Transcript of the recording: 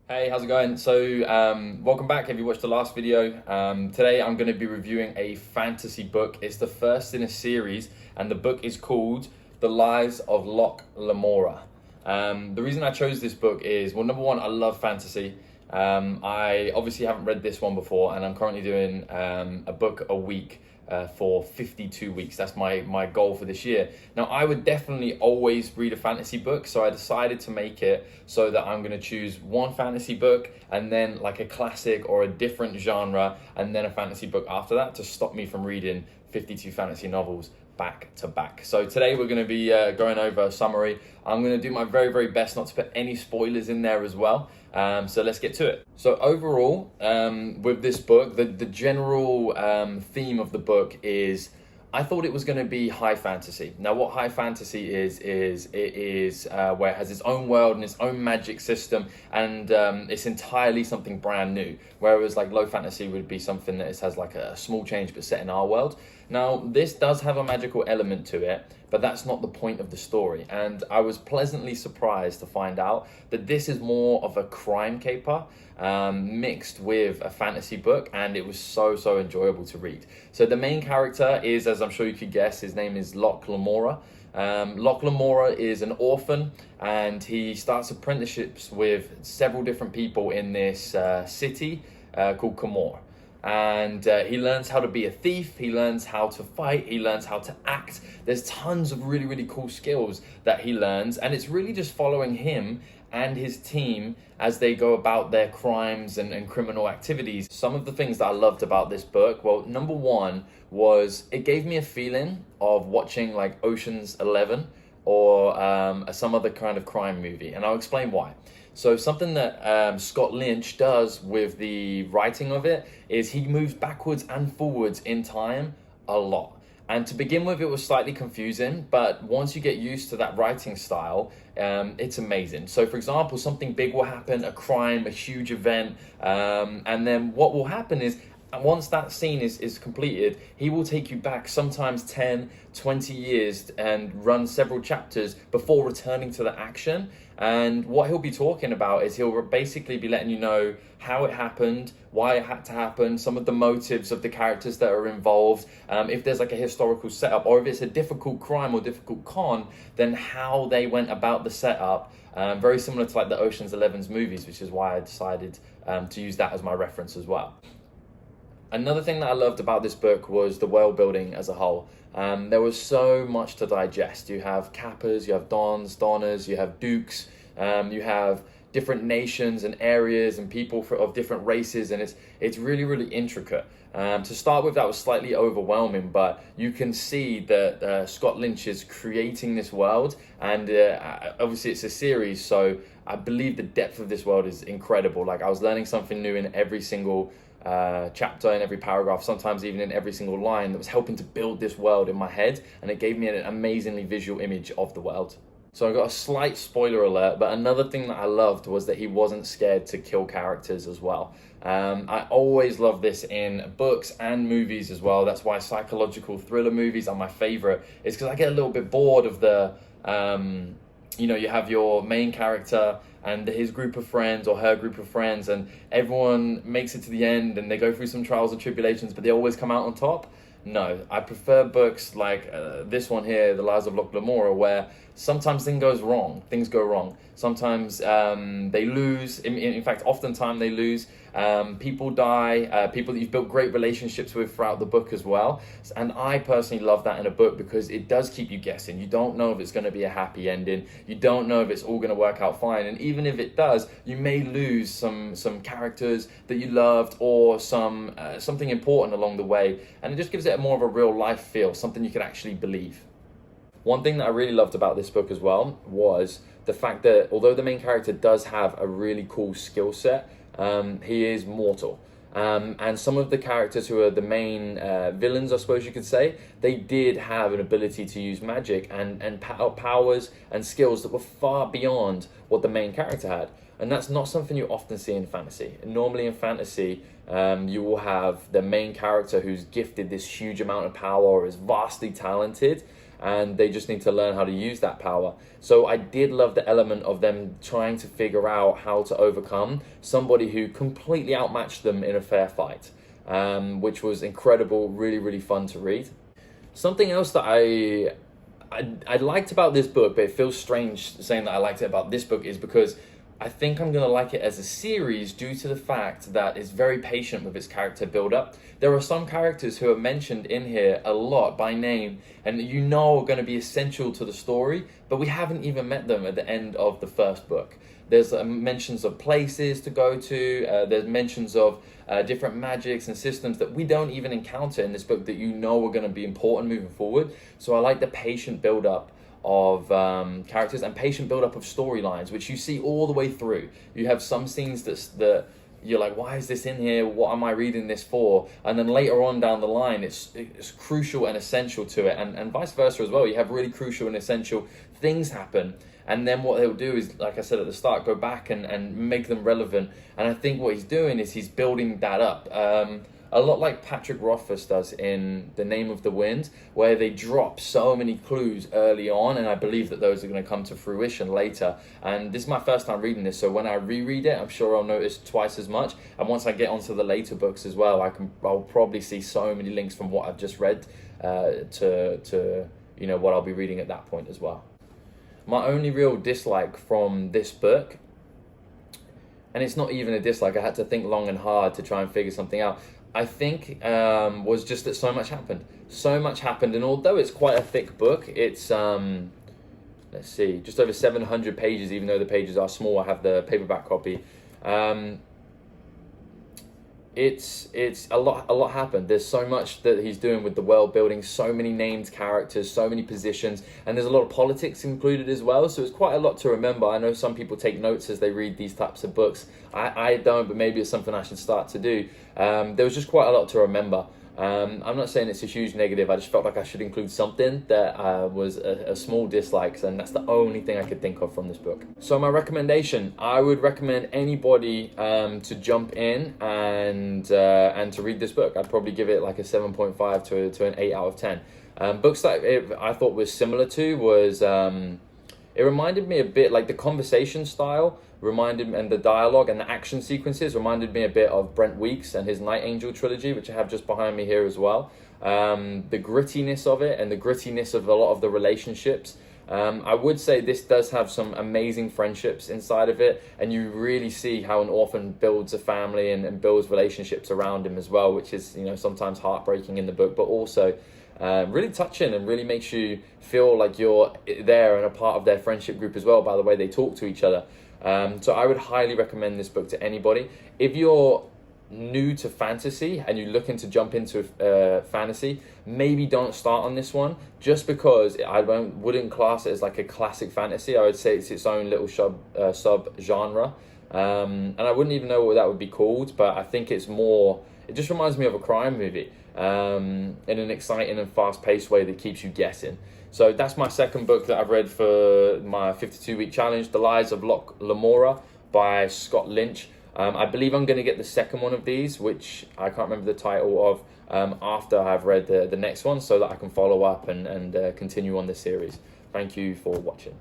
Hey, how's it going? Welcome back. Have you watched the last video? Today, I'm going to be reviewing a fantasy book. It's the first in a series, and the book is called The Lies of Locke Lamora. The reason I chose this book is, well, number one, I love fantasy. I obviously haven't read this one before, and I'm currently doing a book a week for 52 weeks. That's my goal for this year. Now, I would definitely always read a fantasy book, so I decided to make it so that I'm going to choose one fantasy book and then like a classic or a different genre and then a fantasy book after that to stop me from reading 52 fantasy novels back to back. So today we're going to be going over a summary. I'm going to do my very, very best not to put any spoilers in there as well. So let's get to it. So overall, with this book, the general theme of the book is I thought it was going to be high fantasy. Now, what high fantasy is where it has its own world and its own magic system, and it's entirely something brand new. Whereas like low fantasy would be something that has like a small change but set in our world. Now, this does have a magical element to it, but that's not the point of the story. And I was pleasantly surprised to find out that this is more of a crime caper mixed with a fantasy book, and it was so enjoyable to read. So the main character is, as I'm sure you could guess, his name is Locke Lamora. Locke Lamora is an orphan, and he starts apprenticeships with several different people in this city called Camor. And he learns how to be a thief, he learns how to fight, he learns how to act. There's tons of really cool skills that he learns, and it's really just following him and his team as they go about their crimes and criminal activities. Some of the things that I loved about this book, well, number one was it gave me a feeling of watching like Ocean's 11 or some other kind of crime movie, and I'll explain why. So something that Scott Lynch does with the writing of it is he moves backwards and forwards in time a lot. And to begin with, it was slightly confusing, but once you get used to that writing style, it's amazing. So for example, something big will happen, a crime, a huge event, and then what will happen is once that scene is completed, he will take you back sometimes 10, 20 years and run several chapters before returning to the action. And what he'll be talking about is he'll basically be letting you know how it happened, why it had to happen, some of the motives of the characters that are involved, if there's like a historical setup, or if it's a difficult crime or difficult con, then how they went about the setup. Very similar to like the Ocean's 11's movies, which is why I decided to use that as my reference as well. Another thing that I loved about this book was the world building as a whole. There was so much to digest. You have Kappas, you have Dons, Donnas, you have Dukes, you have different nations and areas and people of different races, and it's really intricate. To start with, that was slightly overwhelming, but you can see that Scott Lynch is creating this world, and obviously it's a series, so I believe the depth of this world is incredible. Like, I was learning something new in every single chapter, in every paragraph, sometimes even in every single line, that was helping to build this world in my head, and it gave me an amazingly visual image of the world. So I got a slight spoiler alert, but another thing that I loved was that he wasn't scared to kill characters as well. I always love this in books and movies as well. That's why psychological thriller movies are my favorite, is because I get a little bit bored of the you have your main character and his group of friends or her group of friends, and everyone makes it to the end and they go through some trials and tribulations, but they always come out on top. No, I prefer books like this one here, The Lies of Locke Lamora, where sometimes things go wrong. Sometimes they lose, in fact, oftentimes they lose. People die, people that you've built great relationships with throughout the book as well. And I personally love that in a book because it does keep you guessing. You don't know if it's going to be a happy ending. You don't know if it's all going to work out fine. And even if it does, you may lose some characters that you loved, or something important along the way. And it just gives it more of a real life feel, something you can actually believe. One thing that I really loved about this book as well was the fact that although the main character does have a really cool skill set, he is mortal. And some of the characters who are the main villains, I suppose you could say, they did have an ability to use magic and powers and skills that were far beyond what the main character had. And that's not something you often see in fantasy. Normally in fantasy, you will have the main character who's gifted this huge amount of power or is vastly talented, and they just need to learn how to use that power. So I did love the element of them trying to figure out how to overcome somebody who completely outmatched them in a fair fight, which was incredible, really, really fun to read. Something else that I liked about this book, but it feels strange saying that I liked it about this book, is because I think I'm going to like it as a series due to the fact that it's very patient with its character build-up. There are some characters who are mentioned in here a lot by name and you know are going to be essential to the story, but we haven't even met them at the end of the first book. There's mentions of places to go to, there's mentions of different magics and systems that we don't even encounter in this book that you know are going to be important moving forward. So I like the patient build-up of characters and patient build-up of storylines, which you see all the way through. You have some scenes that you're like, why is this in here? What am I reading this for? And then later on down the line, it's crucial and essential to it, and vice versa as well. You have really crucial and essential things happen, and then what he'll do is, like I said at the start, go back and make them relevant. And I think what he's doing is he's building that up. A lot like Patrick Rothfuss does in The Name of the Wind, where they drop so many clues early on, and I believe that those are going to come to fruition later. And this is my first time reading this, so when I reread it, I'm sure I'll notice twice as much. And once I get onto the later books as well, I'll probably see so many links from what I've just read to what I'll be reading at that point as well. My only real dislike from this book, and it's not even a dislike, I had to think long and hard to try and figure something out, I think was just that so much happened. So much happened, and although it's quite a thick book, it's, let's see, just over 700 pages, even though the pages are small. I have the paperback copy. It's a lot happened. There's so much that he's doing with the world building, so many named characters, so many positions, and there's a lot of politics included as well, so it's quite a lot to remember. I know some people take notes as they read these types of books. I don't, but maybe it's something I should start to do. There was just quite a lot to remember. I'm not saying it's a huge negative, I just felt like I should include something that was a small dislike, and that's the only thing I could think of from this book. So my recommendation, I would recommend anybody to jump in and to read this book. I'd probably give it like a 7.5 to an 8 out of 10. Books that I thought was similar to was, it reminded me a bit, like the conversation style reminded me, and the dialogue and the action sequences reminded me a bit of Brent Weeks and his Night Angel trilogy, which I have just behind me here as well. The grittiness of it and the grittiness of a lot of the relationships. I would say this does have some amazing friendships inside of it, and you really see how an orphan builds a family and builds relationships around him as well, which is, sometimes heartbreaking in the book, but also really touching and really makes you feel like you're there and a part of their friendship group as well by the way they talk to each other. So I would highly recommend this book to anybody. If you're new to fantasy and you're looking to jump into fantasy, maybe don't start on this one, just because I wouldn't class it as like a classic fantasy. I would say it's its own little sub genre, and I wouldn't even know what that would be called, but I think it just reminds me of a crime movie in an exciting and fast-paced way that keeps you guessing. So that's my second book that I've read for my 52-week challenge, The Lies of Locke Lamora by Scott Lynch. I believe I'm going to get the second one of these, which I can't remember the title of, after I've read the next one, so that I can follow up and continue on this series. Thank you for watching.